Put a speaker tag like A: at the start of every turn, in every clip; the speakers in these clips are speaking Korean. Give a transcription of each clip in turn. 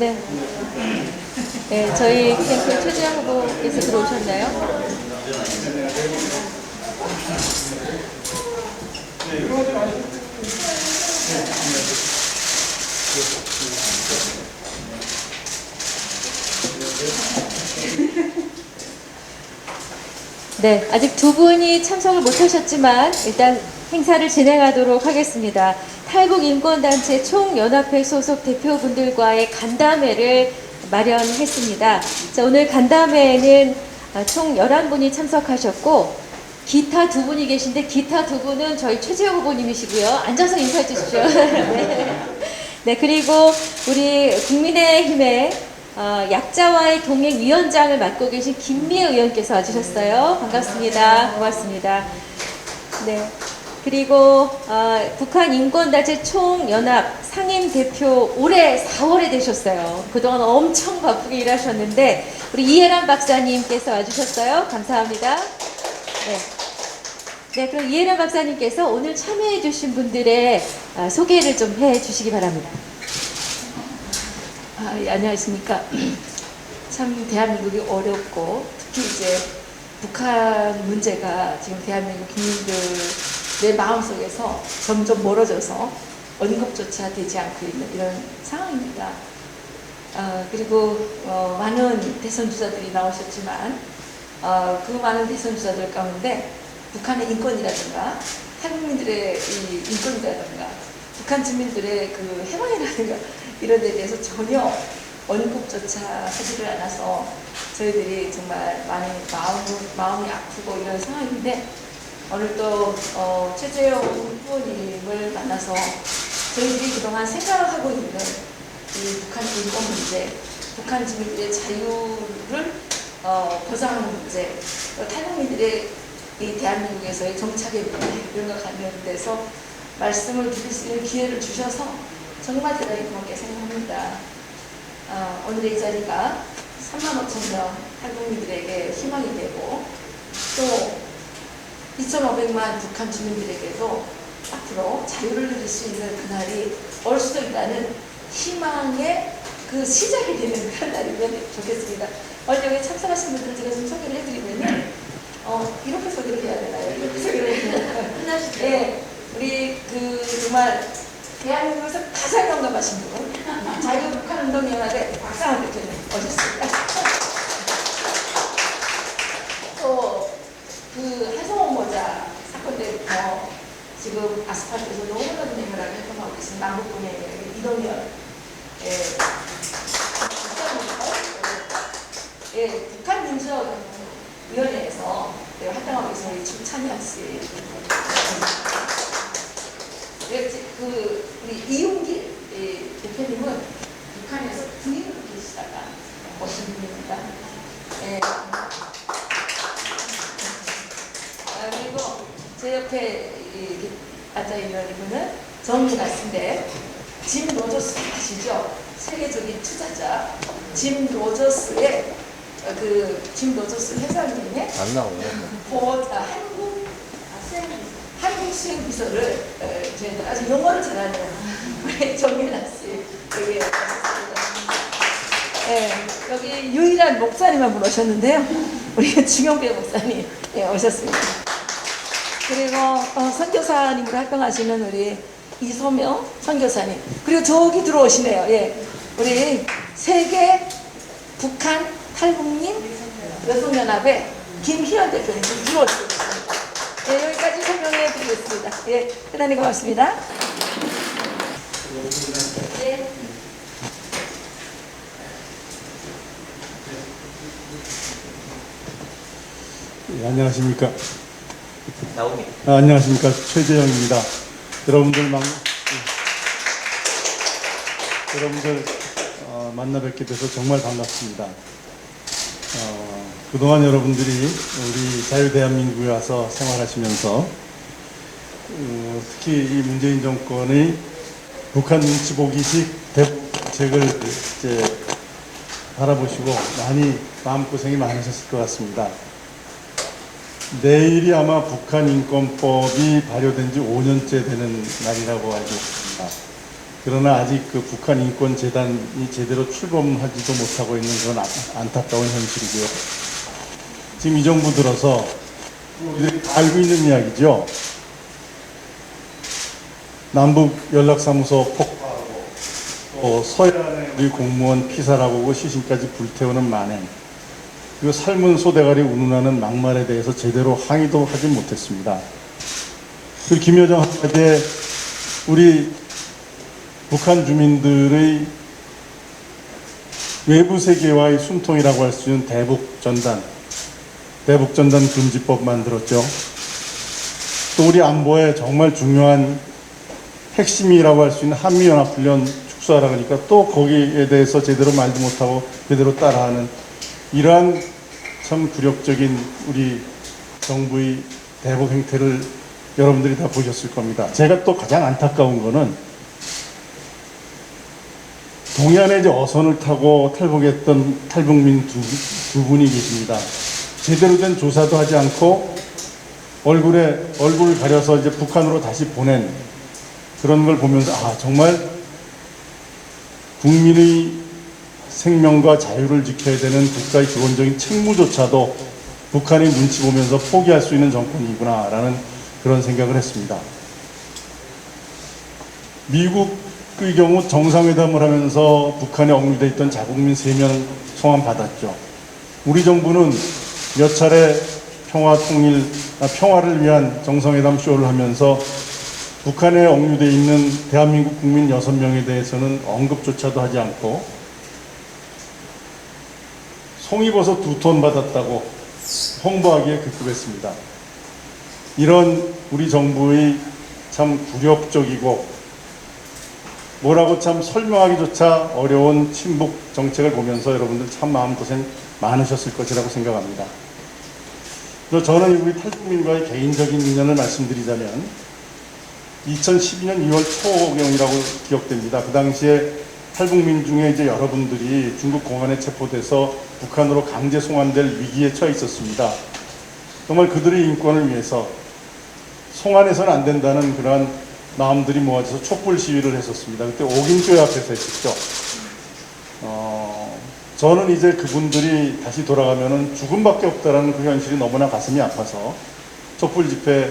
A: 네. 네, 저희 캠프 최재형 후보께서 들어오셨나요? 네, 아직 두 분이 참석을 못하셨지만 일단 행사를 진행하도록 하겠습니다. 탈북인권단체 총연합회 소속 대표분들과의 간담회를 마련했습니다. 자, 오늘 간담회에는 총 11분이 참석하셨고 기타 두 분이 계신데 기타 두 분은 저희 최재형 후보님이시고요. 앉아서 인사해 주십시오. 네. 네, 그리고 우리 국민의힘의 약자와의 동행위원장을 맡고 계신 김미애 의원께서 와주셨어요. 반갑습니다. 고맙습니다. 네. 그리고 북한 인권단체 총연합 상임대표 올해 4월에 되셨어요. 그동안 엄청 바쁘게 일하셨는데 우리 이해란 박사님께서 와주셨어요. 감사합니다. 네. 네, 그럼 이해란 박사님께서 오늘 참여해 주신 분들의 소개를 좀 해 주시기 바랍니다.
B: 예, 안녕하십니까. 참 대한민국이 어렵고 특히 이제 북한 문제가 지금 대한민국 국민들의 마음속에서 점점 멀어져서 언급조차 되지 않고 있는 이런 상황입니다. 그리고 많은 대선 주자들이 나오셨지만 그 많은 대선 주자들 가운데 북한의 인권이라든가 한국민들의 이 인권이라든가 북한 주민들의 그 해방이라든가 이런 데 대해서 전혀 언급조차 하지를 않아서 저희들이 정말 많이 마음이 아프고 이런 상황인데 오늘 또 최재형 후보님을 만나서 저희들이 그동안 생각하고 있는 이 북한 인권 문제, 북한 주민들의 자유를 보장하는 문제, 탈북민들의 이 대한민국에서의 정착의 문제 이런 거 관련돼서 말씀을 드릴 수 있는 기회를 주셔서 정말 대단히 고맙게 생각합니다. 오늘의 이 자리가 35,000명 탈북민들에게 희망이 되고 또 2,500만 북한 주민들에게도 앞으로 자유를 누릴 수 있는 그날이 올 수도 있다는 희망의 그 시작이 되는 그런 날이면 좋겠습니다. 오늘 여기 참석하신 분들 제가 좀 소개를 해드리면은 이렇게 소개를 해야 되나요? 이렇게 소개를 해야 되나요? 네, 우리 정말 대한민국에서 가장 영감하신 분 자유북한운동연합의 박상원 대표님 오셨습니다. 또 한성원 모자 사건 때부터 지금 아스팔트에서 너무나도 냉철하게 활동하고 계신 남북군의 이동현 북한민주위원회에서 활동하고 계신 우리 김찬현 씨, 우리 이용길 대표님은 북한에서 군인으로 계시다가 오신 분입니다. 그리고 제 옆에 앉아있는 이분은 정의가 씨인데 짐 로저스 아시죠? 세계적인 투자자 짐 로저스의 짐 로저스 회장님의
C: 안 나오네.
B: 한국 수행 비서를 저희들 아주 영어를 잘하는 우리 정민아 씨 여기 오셨습니다. 네, 여기 유일한 목사님 한 분 오셨는데요. 우리 중영배 목사님 오셨습니다. 그리고 선교사님으로 활동하시는 우리 이소명 선교사님, 그리고 저기 들어오시네요. 예, 우리 세계 북한 탈북민 여성연합의 김희연 대표님 들어오시겠습니다. 예, 여기까지 설명해 드리겠습니다. 예, 대단히 고맙습니다. 예.
D: 예, 안녕하십니까.
C: 나오니.
D: 안녕하십니까. 최재형입니다. 여러분들 만나 뵙게 돼서 정말 반갑습니다. 그동안 여러분들이 우리 자유대한민국에 와서 생활하시면서 특히 이 문재인 정권의 북한 눈치 보기식 대책을 이제 바라보시고 많이 마음고생이 많으셨을 것 같습니다. 내일이 아마 북한 인권법이 발효된 지 5년째 되는 날이라고 알고 있습니다. 그러나 아직 그 북한 인권 재단이 제대로 출범하지도 못하고 있는 그런 안타까운 현실이고요. 지금 이 정부 들어서 우리들이 다 알고 있는 이야기죠. 남북 연락사무소 폭파하고 또 서해안에 우리 공무원 피살하고 시신까지 불태우는 만행, 그리고 삶은 소대가리 운운하는 막말에 대해서 제대로 항의도 하지 못했습니다. 그리고 김여정 한마디에 우리 북한 주민들의 외부 세계와의 숨통이라고 할 수 있는 대북전단 금지법 만들었죠. 또 우리 안보에 정말 중요한 핵심이라고 할 수 있는 한미연합훈련 축소하라 그러니까 또 거기에 대해서 제대로 말도 못하고 그대로 따라하는 이러한 참 굴욕적인 우리 정부의 대북 행태를 여러분들이 다 보셨을 겁니다. 제가 또 가장 안타까운 거는 동해안에 이제 어선을 타고 탈북했던 탈북민 두 분이 계십니다. 제대로 된 조사도 하지 않고 얼굴을 가려서 이제 북한으로 다시 보낸 그런 걸 보면서 정말 국민의 생명과 자유를 지켜야 되는 국가의 기본적인 책무조차도 북한이 눈치 보면서 포기할 수 있는 정권이구나라는 그런 생각을 했습니다. 미국의 경우 정상회담을 하면서 북한에 억류되어 있던 자국민 3명 송환 받았죠. 우리 정부는 몇 차례 평화를 위한 정상회담 쇼를 하면서 북한에 억류되어 있는 대한민국 국민 6명에 대해서는 언급조차도 하지 않고 송이버섯 2톤 받았다고 홍보하기에 급급했습니다. 이런 우리 정부의 참 굴욕적이고 뭐라고 참 설명하기조차 어려운 친북 정책을 보면서 여러분들 참 마음고생 많으셨을 것이라고 생각합니다. 저는 우리 탈북민과의 개인적인 인연을 말씀드리자면 2012년 2월 초경이라고 기억됩니다. 그 당시에 탈북민 중에 이제 여러분들이 중국 공안에 체포돼서 북한으로 강제 송환될 위기에 처해 있었습니다. 정말 그들의 인권을 위해서 송환해서는 안 된다는 그러한 마음들이 모아져서 촛불 시위를 했었습니다. 그때 옥인교회 앞에서 했었죠. 저는 이제 그분들이 다시 돌아가면은 죽음밖에 없다라는 그 현실이 너무나 가슴이 아파서 촛불 집회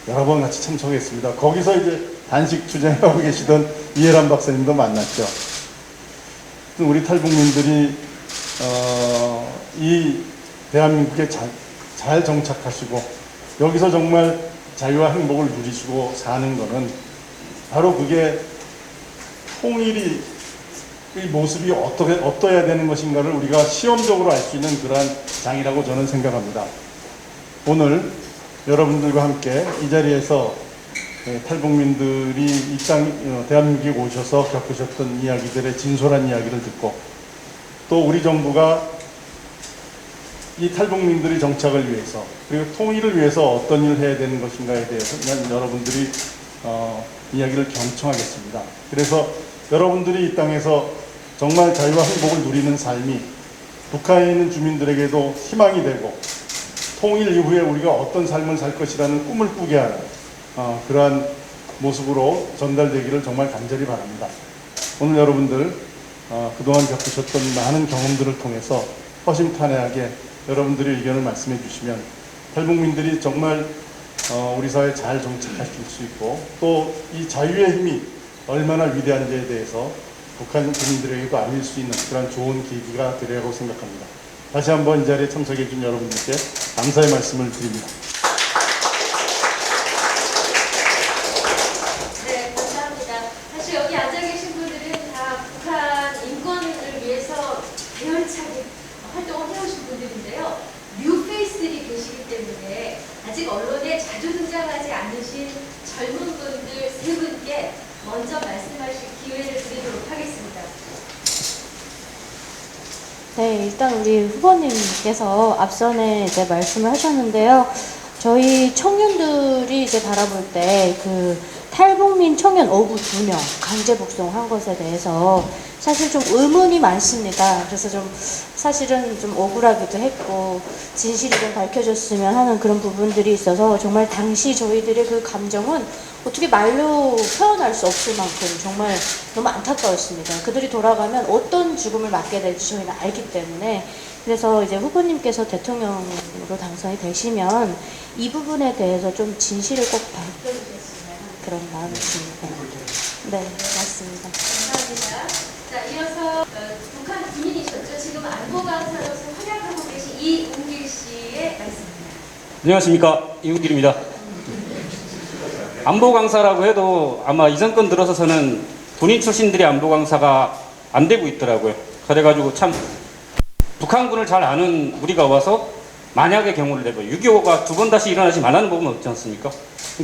D: 여러 번 같이 참석했습니다. 거기서 이제 단식 투쟁하고 계시던 이해람 박사님도 만났죠. 우리 탈북민들이 이 대한민국에 잘 정착하시고 여기서 정말 자유와 행복을 누리시고 사는 거는 바로 그게 통일이 이 모습이 어떠해야 되는 것인가를 우리가 시험적으로 알 수 있는 그러한 장이라고 저는 생각합니다. 오늘 여러분들과 함께 이 자리에서 탈북민들이 이 대한민국에 오셔서 겪으셨던 이야기들의 진솔한 이야기를 듣고 또 우리 정부가 이 탈북민들의 정착을 위해서 그리고 통일을 위해서 어떤 일을 해야 되는 것인가에 대해서 여러분들이 이야기를 경청하겠습니다. 그래서 여러분들이 이 땅에서 정말 자유와 행복을 누리는 삶이 북한에 있는 주민들에게도 희망이 되고 통일 이후에 우리가 어떤 삶을 살 것이라는 꿈을 꾸게 하는 그러한 모습으로 전달되기를 정말 간절히 바랍니다. 오늘 여러분들 그동안 겪으셨던 많은 경험들을 통해서 허심탄회하게 여러분들의 의견을 말씀해 주시면 탈북민들이 정말 우리 사회에 잘 정착하실 수 있고 또 이 자유의 힘이 얼마나 위대한지에 대해서 북한 주민들에게도 알릴 수 있는 그런 좋은 계기가 되리라고 생각합니다. 다시 한번 이 자리에 참석해 준 여러분들께 감사의 말씀을 드립니다.
A: 네, 감사합니다. 사실 여기 앉아 계신 분들은 다 북한 인권을 위해서 대열차게 활동을 해오신 분들인데요. 뉴페이스들이 계시기 때문에 아직 언론에 자주 등장하지 않으신 젊은 분들 3분께 먼저 말씀하실 기회를 드리도록 하겠습니다.
E: 네, 일단 우리 후보님께서 앞선에 이제 말씀을 하셨는데요. 저희 청년들이 이제 바라볼 때 그 탈북민 청년 어부 2명 강제 북송한 것에 대해서 사실 좀 의문이 많습니다. 그래서 좀 사실은 좀 억울하기도 했고 진실이 좀 밝혀졌으면 하는 그런 부분들이 있어서 정말 당시 저희들의 그 감정은 어떻게 말로 표현할 수 없을 만큼 정말 너무 안타까웠습니다. 그들이 돌아가면 어떤 죽음을 맞게 될지 저희는 알기 때문에 그래서 이제 후보님께서 대통령으로 당선이 되시면 이 부분에 대해서 좀 진실을 꼭 밝혀주셨으면 하는 그런 마음이 있습니다. 네, 맞습니다.
A: 감사합니다. 자, 이어서 북한 군인이셨죠. 지금 안보강사로서 활약하고 계신 이웅길 씨의 말씀입니다.
F: 안녕하십니까, 이웅길입니다. 안보 강사라고 해도 아마 이 정권 들어서서는 군인 출신들이 안보 강사가 안 되고 있더라고요. 그래가지고 참 북한군을 잘 아는 우리가 와서 만약의 경우를 내봐요. 6.25가 2번 다시 일어나지 말라는 법은 없지 않습니까?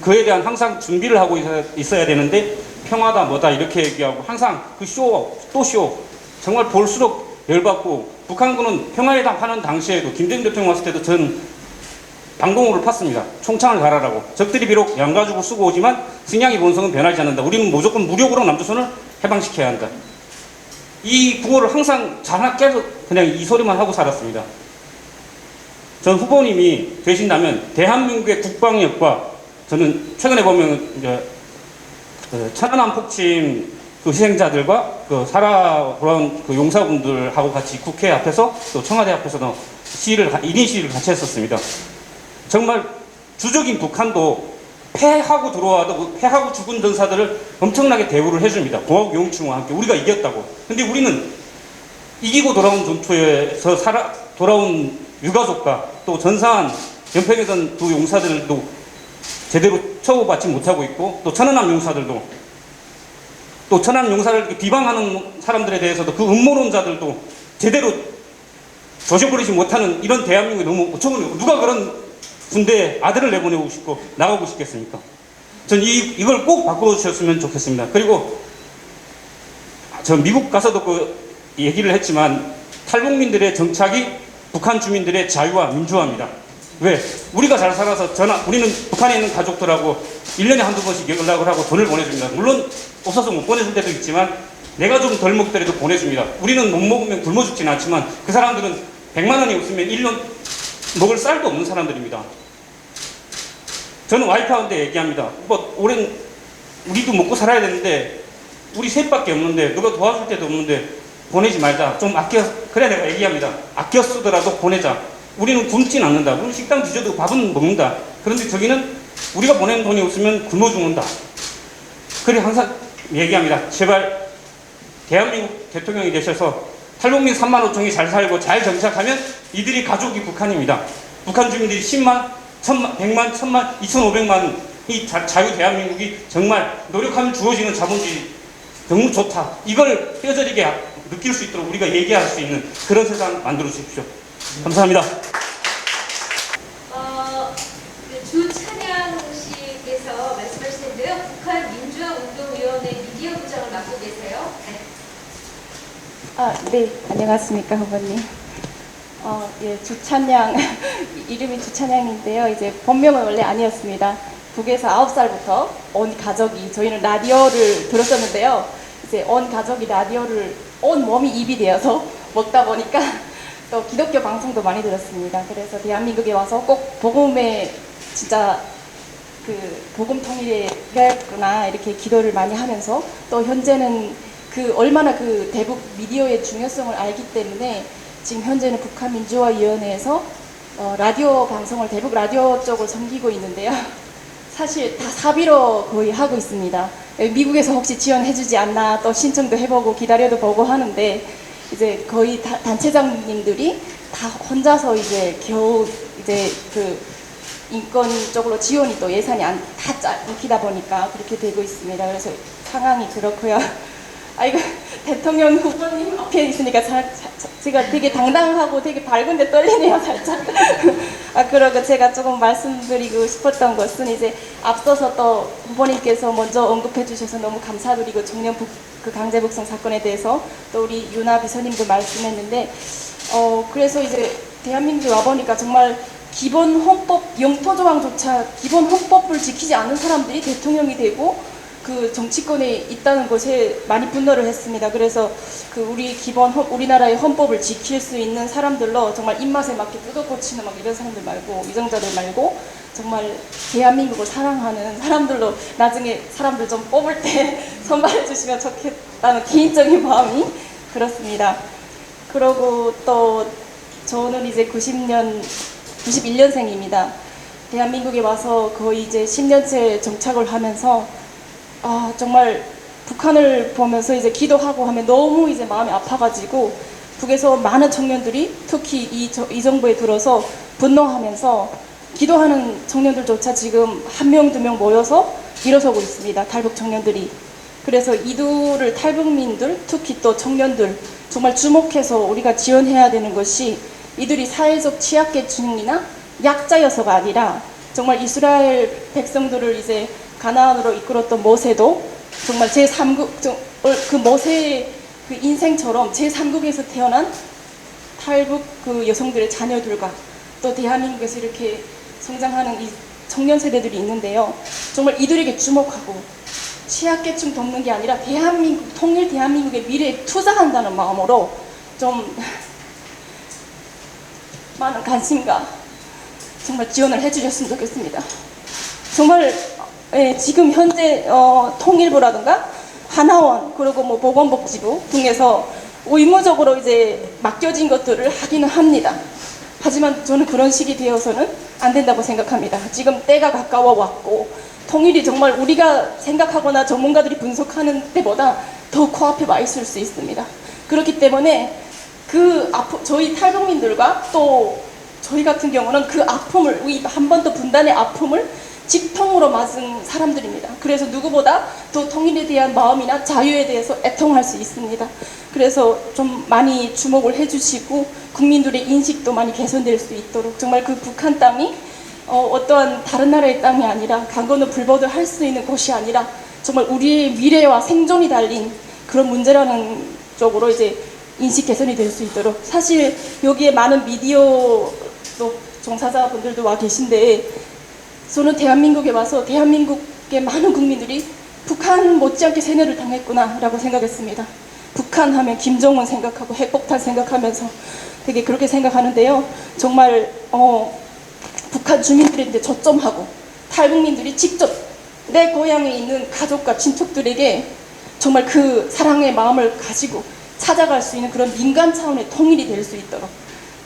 F: 그에 대한 항상 준비를 하고 있어야 되는데 평화다 뭐다 이렇게 얘기하고 항상 그 쇼, 또 쇼. 정말 볼수록 열받고 북한군은 평화회담 하는 당시에도 김대중 대통령 왔을 때도 전 방공호를 팠습니다. 총창을 갈아라고. 적들이 비록 양가죽을 쓰고 오지만 승량의 본성은 변하지 않는다. 우리는 무조건 무력으로 남조선을 해방시켜야 한다. 이 구호를 항상 계속 그냥 이 소리만 하고 살았습니다. 전 후보님이 되신다면 대한민국의 국방력과 저는 최근에 보면 이제 천안함 폭침 그 희생자들과 그 살아 돌아온 그 용사분들하고 같이 국회 앞에서 또 청와대 앞에서도 1인 시위를 같이 했었습니다. 정말 주적인 북한도 패하고 들어와도 패하고 죽은 전사들을 엄청나게 대우를 해줍니다. 공화국 용충과 함께 우리가 이겼다고. 근데 우리는 이기고 돌아온 전투에서 돌아온 유가족과 또 전사한 연평해선 두 용사들도 제대로 처우받지 못하고 있고 또 천안함 용사들도 또 천안함 용사를 비방하는 사람들에 대해서도 그 음모론자들도 제대로 조져버리지 못하는 이런 대한민국이 너무 어처구니 누가 그런 군대에 아들을 내보내고 싶고 나가고 싶겠습니까? 전 이걸 꼭 바꿔주셨으면 좋겠습니다. 그리고 저 미국 가서도 그 얘기를 했지만 탈북민들의 정착이 북한 주민들의 자유와 민주화입니다. 왜? 우리가 잘 살아서 우리는 북한에 있는 가족들하고 1년에 한두 번씩 연락을 하고 돈을 보내줍니다. 물론 없어서 못 보내줄 때도 있지만 내가 좀 덜 먹더라도 보내줍니다. 우리는 못 먹으면 굶어 죽진 않지만 그 사람들은 100만 원이 없으면 1년 먹을 쌀도 없는 사람들입니다. 저는 와이프한테 얘기합니다. 올해는 우리도 먹고 살아야 되는데 우리 셋밖에 없는데 누가 도와줄 때도 없는데 보내지 말자. 좀 아껴. 그래 내가 얘기합니다. 아껴 쓰더라도 보내자. 우리는 굶진 않는다. 우리 식당 뒤져도 밥은 먹는다. 그런데 저기는 우리가 보내는 돈이 없으면 굶어 죽는다. 그래 항상 얘기합니다. 제발 대한민국 대통령이 되셔서 탈북민 3만 5천이 잘 살고 잘 정착하면 이들이 가족이 북한입니다. 북한 주민들이 10만, 1000만, 100만, 1000만, 2500만 이 자유 대한민국이 정말 노력하면 주어지는 자본주의 너무 좋다. 이걸 뼈저리게 느낄 수 있도록 우리가 얘기할 수 있는 그런 세상 만들어 주십시오. 감사합니다.
A: 주찬양 씨께서 말씀하실 텐데요. 북한 민주화운동위원회 미디어 부장을 맡고 계세요. 네.
G: 네, 안녕하십니까, 후보님. 예, 주찬양, 이름이 주찬양인데요. 이제 본명은 원래 아니었습니다. 북에서 9살부터 온 가족이, 저희는 라디오를 들었었는데요. 이제 온 가족이 라디오를, 온 몸이 입이 되어서 먹다 보니까 또 기독교 방송도 많이 들었습니다. 그래서 대한민국에 와서 꼭 복음에 진짜 그 복음 통일에 되었구나 이렇게 기도를 많이 하면서 또 현재는 그 얼마나 그 대북 미디어의 중요성을 알기 때문에 지금 현재는 북한민주화위원회에서 라디오 방송을 대북 라디오 쪽을 섬기고 있는데요. 사실 다 사비로 거의 하고 있습니다. 미국에서 혹시 지원해주지 않나 또 신청도 해보고 기다려도 보고 하는데 이제 거의 단체장님들이 다 혼자서 이제 겨우 이제 그 인권 쪽으로 지원이 또 예산이 다 짧기다 보니까 그렇게 되고 있습니다. 그래서 상황이 그렇고요. 이거 대통령 후보님 앞에 있으니까 제가 되게 당당하고 되게 밝은데 떨리네요, 살짝. 그러고 제가 조금 말씀드리고 싶었던 것은 이제 앞서서 또 후보님께서 먼저 언급해 주셔서 너무 감사드리고 청년 그 강제 북송 사건에 대해서 또 우리 윤아 비서님도 말씀했는데 그래서 이제 대한민국에 와보니까 정말 기본 헌법 영토조항조차 기본 헌법을 지키지 않는 사람들이 대통령이 되고 그 정치권에 있다는 것에 많이 분노를 했습니다. 그래서 그 우리나라의 헌법을 지킬 수 있는 사람들로 정말 입맛에 맞게 뜯어고치는 막 이런 사람들 말고, 위정자들 말고 정말 대한민국을 사랑하는 사람들로 나중에 사람들 좀 뽑을 때 선발해 주시면 좋겠다는 개인적인 마음이 그렇습니다. 그리고 또 저는 이제 91년생입니다. 대한민국에 와서 거의 이제 10년째 정착을 하면서 정말 북한을 보면서 이제 기도하고 하면 너무 이제 마음이 아파가지고 북에서 많은 청년들이 특히 이 정부에 들어서 분노하면서 기도하는 청년들조차 지금 1명, 2명 모여서 일어서고 있습니다. 탈북 청년들이. 그래서 이들을 탈북민들, 특히 또 청년들 정말 주목해서 우리가 지원해야 되는 것이 이들이 사회적 취약계층이나 약자여서가 아니라 정말 이스라엘 백성들을 이제 가나안으로 이끌었던 모세도 정말 제3국, 그 모세의 그 인생처럼 제3국에서 태어난 탈북 그 여성들의 자녀들과 또 대한민국에서 이렇게 성장하는 이 청년 세대들이 있는데요. 정말 이들에게 주목하고 취약계층 돕는 게 아니라 대한민국, 통일 대한민국의 미래에 투자한다는 마음으로 좀 많은 관심과 정말 지원을 해주셨으면 좋겠습니다. 정말 지금 현재 통일부라든가 하나원 그리고 뭐 보건복지부 등에서 의무적으로 이제 맡겨진 것들을 하기는 합니다. 하지만 저는 그런 식이 되어서는 안 된다고 생각합니다. 지금 때가 가까워 왔고 통일이 정말 우리가 생각하거나 전문가들이 분석하는 때보다 더 코앞에 와 있을 수 있습니다. 그렇기 때문에 저희 탈북민들과 또 저희 같은 경우는 그 아픔을, 한 번 더 분단의 아픔을 직통으로 맞은 사람들입니다. 그래서 누구보다 더 통일에 대한 마음이나 자유에 대해서 애통할 수 있습니다. 그래서 좀 많이 주목을 해주시고 국민들의 인식도 많이 개선될 수 있도록 정말 그 북한 땅이 어떠한 다른 나라의 땅이 아니라 강건을 불법을 할 수 있는 곳이 아니라 정말 우리의 미래와 생존이 달린 그런 문제라는 쪽으로 이제 인식 개선이 될 수 있도록 사실 여기에 많은 미디어 또 종사자분들도 와 계신데 저는 대한민국에 와서 대한민국의 많은 국민들이 북한 못지않게 세뇌를 당했구나 라고 생각했습니다. 북한 하면 김정은 생각하고 핵폭탄 생각하면서 되게 그렇게 생각하는데요. 정말 북한 주민들인데 저점하고 탈북민들이 직접 내 고향에 있는 가족과 친척들에게 정말 그 사랑의 마음을 가지고 찾아갈 수 있는 그런 민간 차원의 통일이 될 수 있도록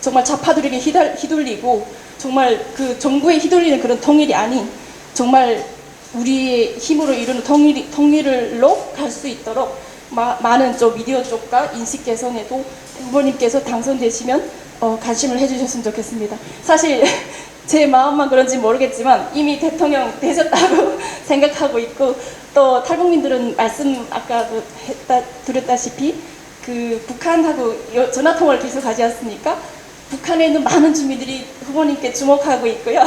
G: 정말 좌파들에게 휘둘리고 정말 그 정부에 휘둘리는 그런 통일이 아닌 정말 우리의 힘으로 이루는 통일로 갈 수 있도록 많은 쪽 미디어 쪽과 인식 개선에도 후보님께서 당선되시면 관심을 해주셨으면 좋겠습니다. 사실 제 마음만 그런지 모르겠지만 이미 대통령 되셨다고 생각하고 있고 또 탈북민들은 말씀 아까도 드렸다시피 그 북한하고 전화통화를 계속 하지 않습니까? 북한에 있는 많은 주민들이 후보님께 주목하고 있고요.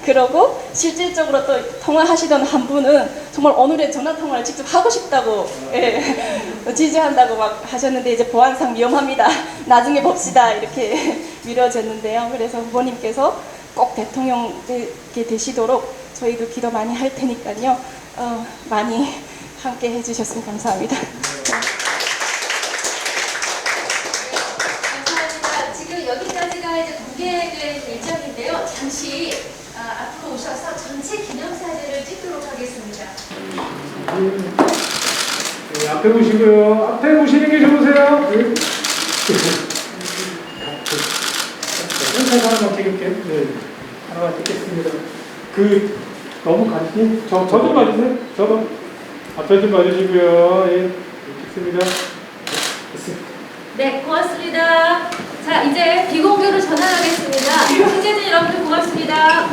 G: 그러고 실질적으로 또 통화하시던 한 분은 정말 오늘의 전화통화를 직접 하고 싶다고 지지한다고 막 하셨는데 이제 보안상 위험합니다. 나중에 봅시다 이렇게 미뤄졌는데요. 그래서 후보님께서 꼭 대통령 되시도록 저희도 기도 많이 할 테니까요. 많이 함께 해주셨으면 감사합니다.
A: 여기까지가 이제 공개된 일정인데요. 잠시 앞으로 오셔서 전체 기념사진을 찍도록 하겠습니다.
H: 네, 앞에 보시고요. 앞에 보시는 게 좋으세요? 네. 하나만 찍을게요. 네. 하나만 찍겠습니다. 너무 가지? 저 좀 봐주세요. 저도. 앞에 좀 봐주시고요. 예. 찍습니다.
A: 네, 고맙습니다. 자, 이제 비공개로 전환하겠습니다. 취재진 여러분들 고맙습니다.